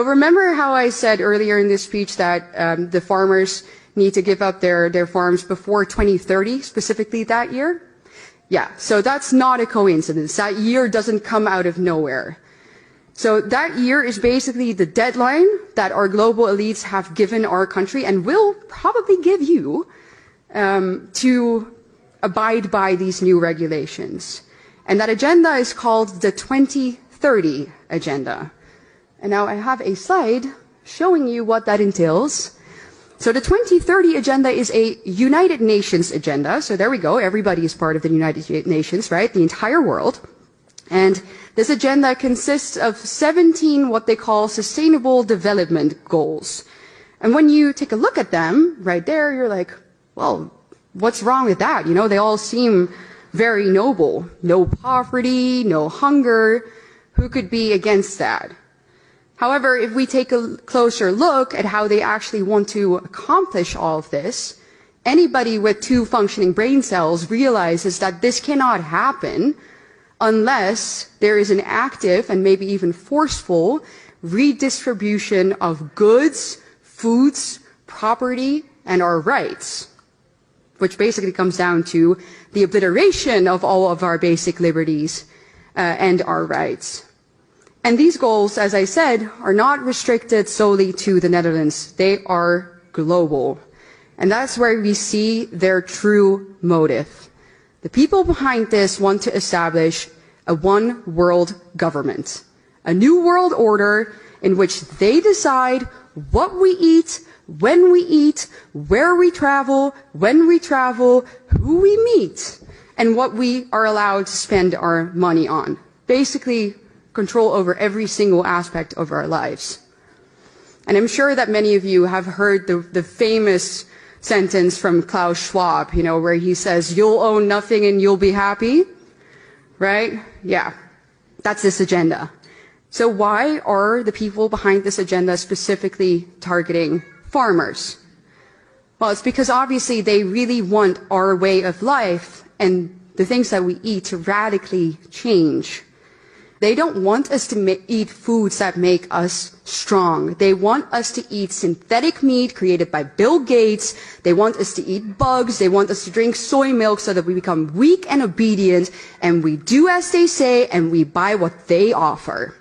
So remember how I said earlier in this speech that the farmers need to give up their farms before 2030, specifically that year? Yeah, so that's not a coincidence. That year doesn't come out of nowhere. So that year is basically the deadline that our global elites have given our country and will probably give you to abide by these new regulations. And that agenda is called the 2030 Agenda. And now I have a slide showing you what that entails. So the 2030 Agenda is a United Nations agenda. So there we go. Everybody is part of the United Nations, right? The entire world. And this agenda consists of 17 what they call sustainable development goals. And when you take a look at them right there, you're like, well, what's wrong with that? You know, they all seem very noble. No poverty, no hunger. Who could be against that? However, if we take a closer look at how they actually want to accomplish all of this, anybody with 2 functioning brain cells realizes that this cannot happen unless there is an active and maybe even forceful redistribution of goods, foods, property, and our rights, which basically comes down to the obliteration of all of our basic liberties and our rights. And these goals, as I said, are not restricted solely to the Netherlands. They are global. And that's where we see their true motive. The people behind this want to establish a one-world government, a new world order in which they decide what we eat, when we eat, where we travel, when we travel, who we meet, and what we are allowed to spend our money on. Basically, control over every single aspect of our lives. And I'm sure that many of you have heard the famous sentence from Klaus Schwab, you know, where he says, "You'll own nothing and you'll be happy." Right? Yeah. That's this agenda. So why are the people behind this agenda specifically targeting farmers? Well, it's because obviously they really want our way of life and the things that we eat to radically change. They don't want us to eat foods that make us strong. They want us to eat synthetic meat created by Bill Gates. They want us to eat bugs. They want us to drink soy milk so that we become weak and obedient, and we do as they say and we buy what they offer.